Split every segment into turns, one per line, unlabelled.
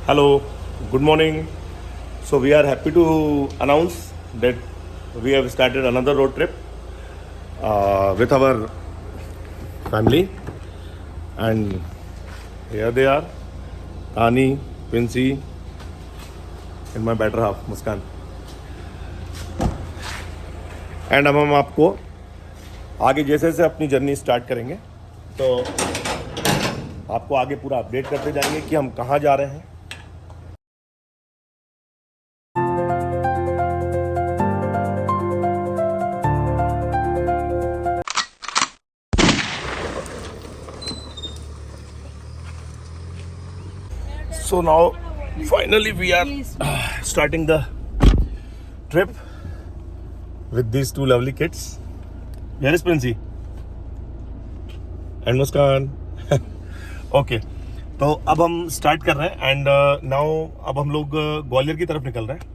Hello, good morning. So we are happy to announce that we have started another road trip with our family, and here they are, Tani, Pincy, and my better half, Muskan. And अब हम आपको आगे जैसे जैसे अपनी journey start करेंगे तो आपको आगे पूरा अपडेट करते जाएंगे कि हम कहाँ जा रहे हैं. So now finally we are starting the trip with these two lovely kids. Where is Princey? And Muskan. Okay. तो अब हम स्टार्ट कर रहे हैं एंड नाउ अब हम लोग ग्वालियर की तरफ निकल रहे हैं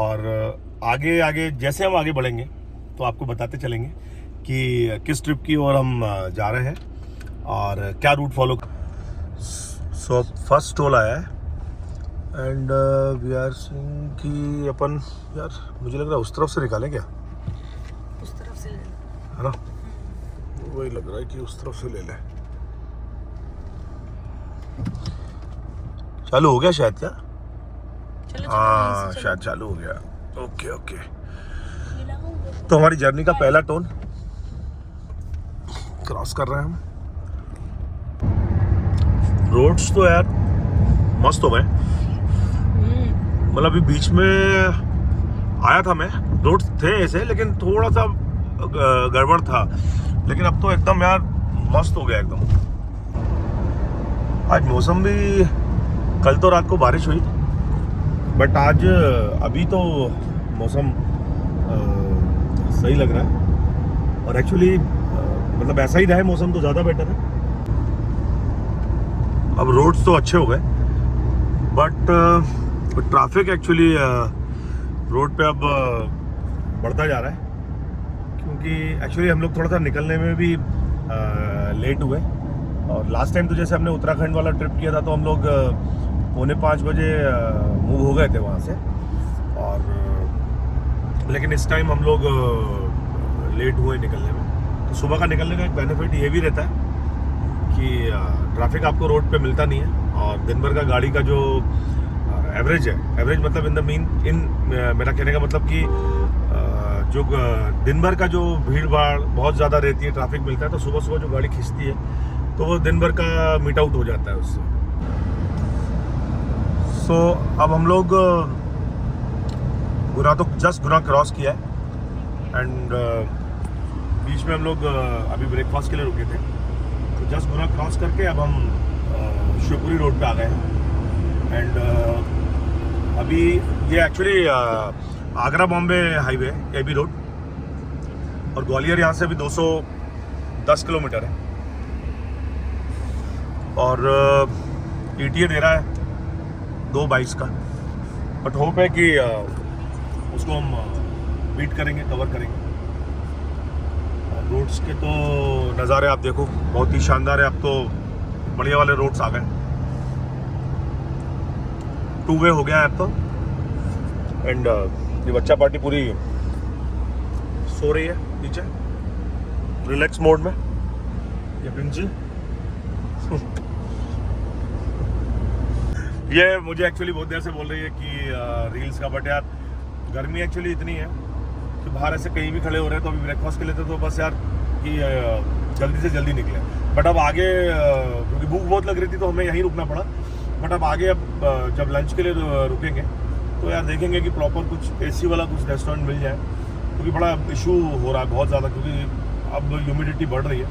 और आगे आगे जैसे हम आगे बढ़ेंगे तो आपको बताते चलेंगे कि किस ट्रिप की ओर हम जा रहे हैं और क्या route follow. So first toll आया है एंड वी आर सीइंग कि अपन यार मुझे लग रहा है उस तरफ से निकालें क्या,
उस तरफ से
है ना. वही लग रहा है कि उस तरफ से ले लें. चालू हो गया शायद क्या? हाँ शायद चालू हो गया. Okay okay. तो हमारी जर्नी का पहला टोल क्रॉस कर रहे हैं हम. रोड्स तो यार मस्त हो गए. मतलब अभी बीच में आया था मैं, रोड्स थे ऐसे लेकिन थोड़ा सा गड़बड़ था, लेकिन अब तो एकदम यार मस्त हो गया एकदम. आज मौसम भी, कल तो रात को बारिश हुई बट आज अभी तो मौसम सही लग रहा है और एक्चुअली मतलब ऐसा ही रहे मौसम तो ज़्यादा बेटर है. अब रोड्स तो अच्छे हो गए बट ट्रैफिक एक्चुअली रोड पे अब बढ़ता जा रहा है क्योंकि एक्चुअली हम लोग थोड़ा सा निकलने में भी लेट हुए. और लास्ट टाइम तो जैसे हमने उत्तराखंड वाला ट्रिप किया था तो हम लोग 4:45 बजे मूव हो गए थे वहाँ से, और लेकिन इस टाइम हम लोग लेट हुए निकलने में. तो सुबह का निकलने का एक बेनिफिट ये भी रहता है कि ट्रैफिक आपको रोड पे मिलता नहीं है और दिन भर का गाड़ी का जो एवरेज है, एवरेज मतलब इन द मीन मेरा कहने का मतलब कि जो दिन भर का जो भीड़ भाड़ बहुत ज़्यादा रहती है, ट्रैफिक मिलता है तो सुबह सुबह जो गाड़ी खींचती है तो वो दिन भर का मीट आउट हो जाता है उससे. सो अब हम लोग गुना तो जस्ट गुना क्रॉस किया है एंड बीच में हम लोग अभी ब्रेकफास्ट के लिए रुके थे तो जस्ट गुना क्रॉस करके अब हम शिवपुरी रोड पे आ गए हैं. एंड अभी ये actually Agra Bombay highway AB road और ग्वालियर यहाँ से अभी 210 किलोमीटर है और ETA दे रहा है 2:22 का. बट होप है कि उसको हम बीट करेंगे, कवर करेंगे. रोड्स के तो नज़ारे आप देखो बहुत ही शानदार है. अब तो बढ़िया वाले रोड्स आ गए, 2 वे हो गया है अब तो. एंड ये बच्चा पार्टी पूरी सो रही है नीचे रिलैक्स मोड में. ये पिंची ये मुझे एक्चुअली बहुत देर से बोल रही है कि रील्स का, बट यार गर्मी एक्चुअली इतनी है कि बाहर ऐसे कहीं भी खड़े हो रहे हैं तो अभी ब्रेकफास्ट के लिए तो बस यार कि जल्दी से जल्दी निकले. बट अब आगे क्योंकि भूख बहुत लग रही थी तो हमें यहीं रुकना पड़ा. बट अब आगे अब जब लंच के लिए रुकेंगे तो यार देखेंगे कि प्रॉपर कुछ AC वाला कुछ रेस्टोरेंट मिल जाए क्योंकि बड़ा इशू हो रहा है बहुत ज़्यादा क्योंकि अब ह्यूमिडिटी बढ़ रही है.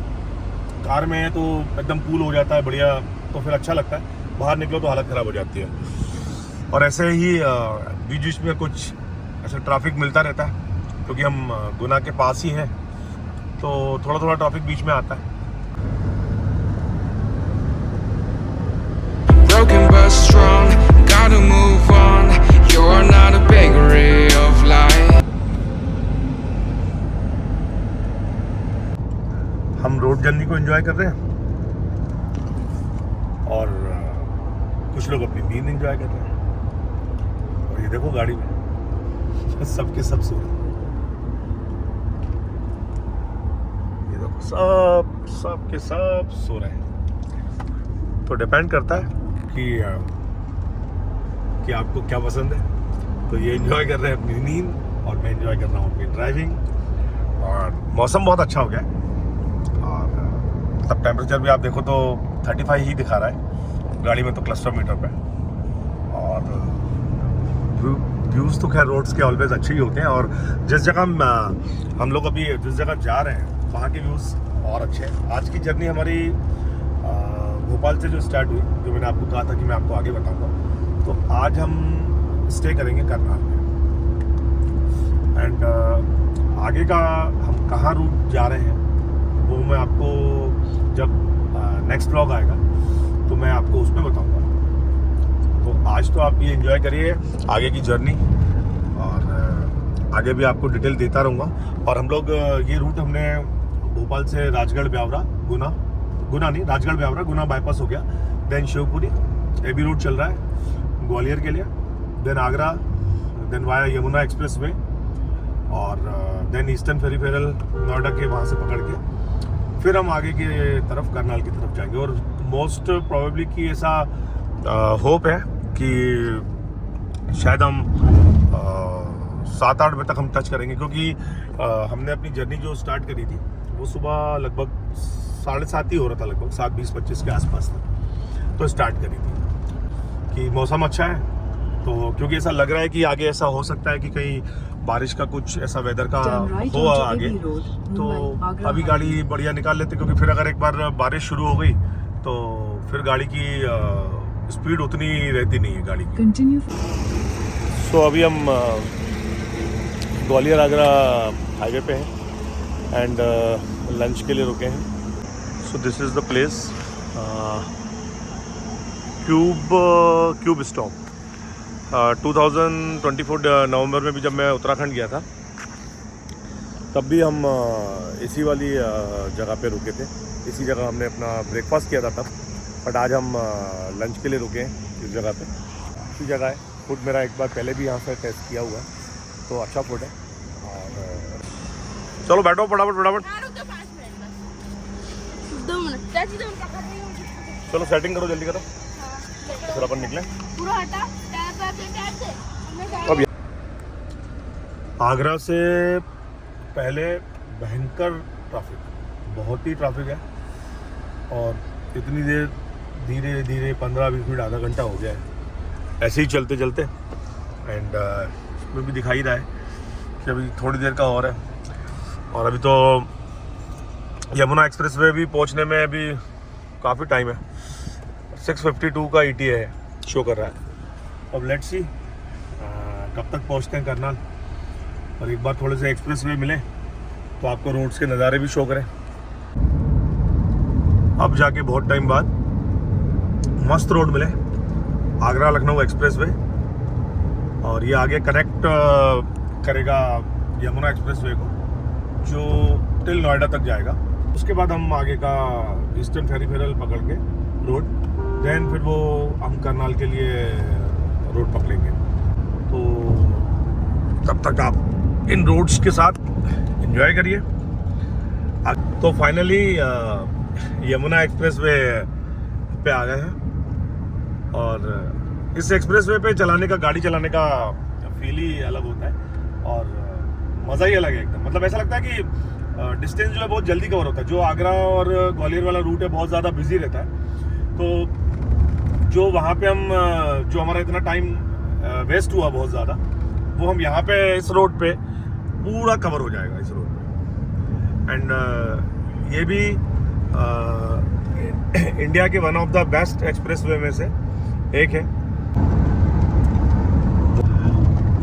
कार में है तो एकदम कूल हो जाता है बढ़िया, तो फिर अच्छा लगता है. बाहर निकलो तो हालत ख़राब हो जाती है. और ऐसे ही बीच बीच में कुछ ऐसा ट्रैफिक मिलता रहता है क्योंकि हम गुना के पास ही हैं तो थोड़ा थोड़ा ट्रैफिक बीच में आता है.
Broken but strong, gotta move on. You're not a bakery of life.
हम रोड जर्नी को एंजॉय कर रहे हैं और कुछ लोग अपनी नींद एंजॉय कर रहे हैं। और ये देखो गाड़ी में सबके सब सो रहे हैं। ये देखो सब के सब सो रहे हैं। तो डिपेंड करता है कि आपको क्या पसंद है। तो ये एंजॉय कर रहे हैं अपनी नींद और मैं एंजॉय कर रहा हूँ अपनी ड्राइविंग। और मौसम बहुत अच्छा हो गया है और मतलब टेम्परेचर भी आप देखो तो 35 ही दिखा रहा है गाड़ी में तो क्लस्टरोमीटर पे। और व्यूज़ तो खैर रोड्स के ऑलवेज अच्छे ही होते हैं। और जिस जगह हम लोग अभी जिस जगह जा रहे हैं वहाँ के व्यूज़ और अच्छे हैं। आज की जर्नी हमारी भोपाल से जो स्टार्ट हुई, जो मैंने आपको कहा था कि मैं आपको आगे बताऊंगा, तो आज हम स्टे करेंगे करनाल में। एंड आगे का हम कहाँ रूट जा रहे हैं वो मैं आपको जब नेक्स्ट व्लॉग आएगा तो मैं आपको उसमें बताऊंगा। तो आज तो आप ये एंजॉय करिए आगे की जर्नी और आगे भी आपको डिटेल देता रहूँगा। और हम लोग ये रूट हमने भोपाल से राजगढ़ ब्यावरा गुना नहीं राजगढ़ ब्यावरा गुना बाईपास हो गया, देन शिवपुरी एबी रूट चल रहा है ग्वालियर के लिए, then Agra, then via Yamuna expressway और देन ईस्टर्न फेरीफेरल नोएडा के वहाँ से पकड़ के फिर हम आगे की तरफ करनाल की तरफ जाएंगे। और मोस्ट प्रोबेबली कि ऐसा होप है कि शायद हम 7-8 बजे तक हम टच करेंगे, क्योंकि हमने अपनी जर्नी जो स्टार्ट करी थी वो सुबह लगभग 7:30 ही हो रहा था, लगभग 7:20-25 के आसपास तक तो स्टार्ट करी थी। कि मौसम अच्छा है तो क्योंकि ऐसा लग रहा है कि आगे ऐसा हो सकता है कि कहीं बारिश का कुछ ऐसा वेदर का हो आगे, तो अभी गाड़ी बढ़िया निकाल लेते, क्योंकि फिर अगर एक बार बारिश शुरू हो गई तो फिर गाड़ी की स्पीड उतनी रहती नहीं है गाड़ी की। सो अभी हम ग्वालियर आगरा हाईवे पे हैं एंड लंच के लिए रुके हैं। So this is the place cube stop. 2024 नवंबर में भी जब मैं उत्तराखंड गया था तब भी हम इसी वाली जगह पे रुके थे, इसी जगह हमने अपना ब्रेकफास्ट किया था तब। बट आज हम लंच के लिए रुके हैं इस जगह पे। अच्छी जगह है, फूड मेरा एक बार पहले भी यहाँ से टेस्ट किया हुआ है तो अच्छा फूड है। और चलो बैठो फटाफट चलो सेटिंग करो, जल्दी करो फिर अपन निकलें। अब आगरा से पहले भयंकर ट्रैफिक, बहुत ही ट्रैफिक है और इतनी देर धीरे धीरे 15-20 मिनट आधा घंटा हो गया है ऐसे ही चलते चलते। एंड इसमें भी दिखाई रहा है कि अभी थोड़ी देर का और है। और अभी तो यमुना एक्सप्रेस वे भी पहुंचने में अभी काफ़ी टाइम है। 6:52 का ETA है शो कर रहा है। अब लेट्स सी कब तक पहुंचते हैं करनाल। और एक बार थोड़े से एक्सप्रेस वे मिले तो आपको रोड्स के नज़ारे भी शो करें। अब जाके बहुत टाइम बाद मस्त रोड मिले, आगरा लखनऊ एक्सप्रेस वे, और ये आगे कनेक्ट करेगा यमुना एक्सप्रेस वे को जो टिल नोएडा तक जाएगा। उसके बाद हम आगे का ईस्टर्न फेरीफेरल पकड़ के रोड, देन फिर वो हम करनाल के लिए रोड पकड़ेंगे। तो तब तक आप इन रोड्स के साथ एंजॉय करिए। तो फाइनली यमुना एक्सप्रेस वे पे आ गए हैं और इस एक्सप्रेस वे पे गाड़ी चलाने का फील ही अलग होता है और मज़ा ही अलग है एकदम। मतलब ऐसा लगता है कि डिस्टेंस जो है बहुत जल्दी कवर होता है। जो आगरा और ग्वालियर वाला रूट है बहुत ज़्यादा बिजी रहता है, तो जो वहाँ पे हम जो हमारा इतना टाइम वेस्ट हुआ बहुत ज़्यादा, वो हम यहाँ पे इस रोड पे पूरा कवर हो जाएगा इस रोड पे। एंड ये भी इंडिया के one of the best expressway में से एक है।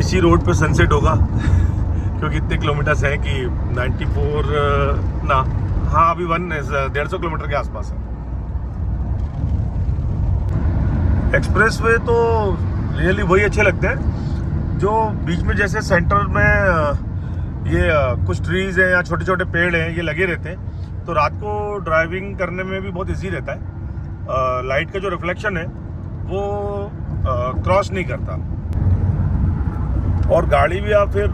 इसी रोड पे सनसेट होगा क्योंकि इतने किलोमीटर्स हैं कि 94 ना, हाँ अभी 150 किलोमीटर के आसपास है। एक्सप्रेसवे तो रियली वही अच्छे लगते हैं जो बीच में, जैसे सेंटर में ये कुछ ट्रीज हैं या छोटे छोटे पेड़ हैं, ये लगे रहते हैं, तो रात को ड्राइविंग करने में भी बहुत इजी रहता है। लाइट का जो रिफ्लेक्शन है वो क्रॉस नहीं करता। और गाड़ी भी आप फिर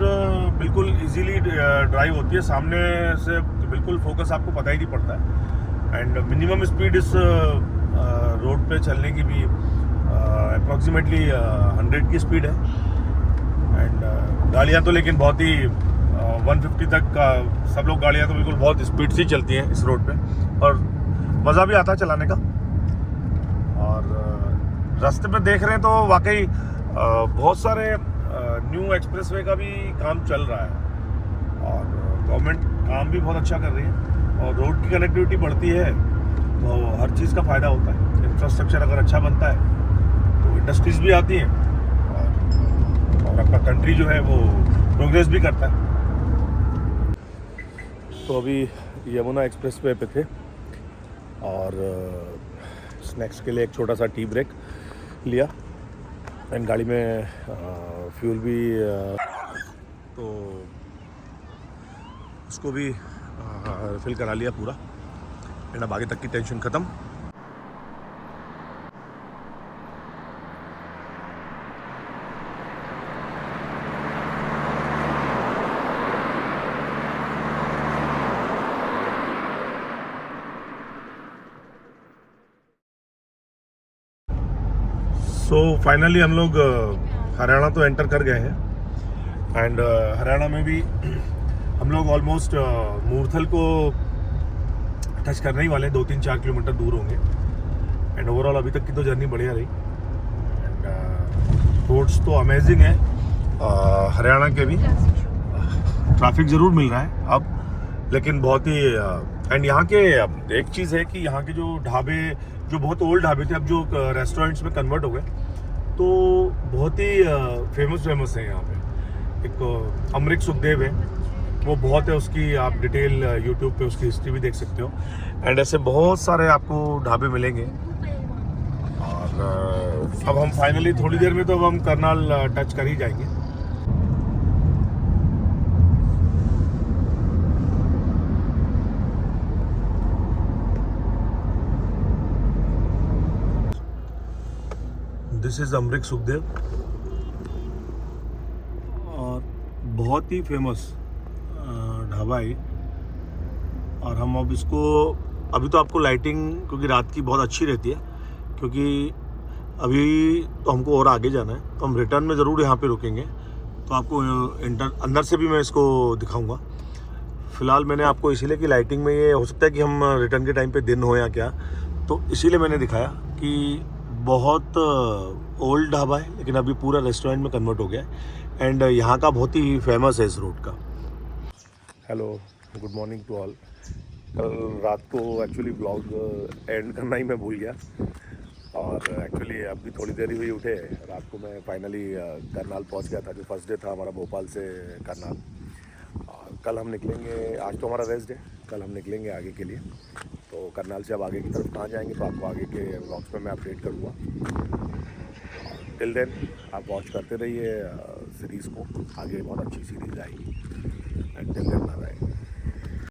बिल्कुल इजीली ड्राइव होती है, सामने से बिल्कुल फोकस आपको पता ही नहीं पड़ता है। एंड मिनिमम स्पीड इस रोड पे चलने की भी अप्रॉक्सीमेटली 100 की स्पीड है। एंड गाड़ियाँ तो लेकिन बहुत ही 150 तक का, सब लोग गाड़ियाँ तो बिल्कुल बहुत स्पीड से चलती हैं इस रोड पे, और मज़ा भी आता है चलाने का। और रास्ते पे देख रहे हैं तो वाकई बहुत सारे न्यू एक्सप्रेसवे का भी काम चल रहा है, और गवर्नमेंट काम भी बहुत अच्छा कर रही है, और रोड की कनेक्टिविटी बढ़ती है तो हर चीज़ का फ़ायदा होता है। इंफ्रास्ट्रक्चर अगर अच्छा बनता है तो इंडस्ट्रीज़ भी आती हैं, और अपना कंट्री जो है वो प्रोग्रेस भी करता है। तो अभी यमुना एक्सप्रेसवे पे थे, और स्नैक्स के लिए एक छोटा सा टी ब्रेक लिया, एंड गाड़ी में फ्यूल भी तो उसको भी फिल करा लिया पूरा, एंड अब आगे तक की टेंशन ख़त्म। सो फाइनली हम लोग हरियाणा तो एंटर कर गए हैं, एंड हरियाणा में भी हम लोग ऑलमोस्ट मूर्थल को टच करने ही वाले, 2-3-4 किलोमीटर दूर होंगे। एंड ओवरऑल अभी तक की तो जर्नी बढ़िया रही, एंड रोड्स तो अमेजिंग है। हरियाणा के भी ट्रैफिक ज़रूर मिल रहा है अब, लेकिन बहुत ही एंड यहाँ के एक चीज़ है कि यहाँ के जो ढाबे, जो बहुत ओल्ड ढाबे थे, अब जो रेस्टोरेंट्स में कन्वर्ट हो गए, तो बहुत ही फेमस है यहाँ पे। एक अमृत सुखदेव है, वो बहुत है, उसकी आप डिटेल यूट्यूब पे उसकी हिस्ट्री भी देख सकते हो। एंड ऐसे बहुत सारे आपको ढाबे मिलेंगे। और अब हम फाइनली थोड़ी देर में तो अब हम करनाल टच कर ही जाएंगे। दिस इज़ अमृत सुखदेव, और बहुत ही फेमस ढाबा है। और हम अब इसको, अभी तो आपको लाइटिंग क्योंकि रात की बहुत अच्छी रहती है, क्योंकि अभी तो हमको और आगे जाना है, तो हम रिटर्न में ज़रूर यहाँ पे रुकेंगे, तो आपको अंदर से भी मैं इसको दिखाऊंगा। फ़िलहाल मैंने आपको इसीलिए कि लाइटिंग में ये हो सकता है कि हम रिटर्न के टाइम पे दिन हो या क्या, तो इसीलिए मैंने दिखाया कि बहुत ओल्ड ढाबा है, लेकिन अभी पूरा रेस्टोरेंट में कन्वर्ट हो गया है, एंड यहाँ का बहुत ही फेमस है इस रोड का। Hello, good morning to all. कल रात को एक्चुअली ब्लॉग एंड करना ही मैं भूल गया, और एक्चुअली अभी थोड़ी देर ही हुई उठे। रात को मैं फाइनली करनाल पहुँच गया था, जो फर्स्ट डे था हमारा भोपाल से करनाल। और कल हम निकलेंगे, आज तो हमारा रेस्ट है, कल हम निकलेंगे आगे के लिए। तो करनाल से अब आगे की तरफ कहाँ जाएंगे तो आपको आगे के व्लॉग्स में मैं अपडेट करूँगा। टिल देन आप वॉच करते रहिए सीरीज़ को, आगे बहुत अच्छी सीरीज़ आएगी। And till then bye bye.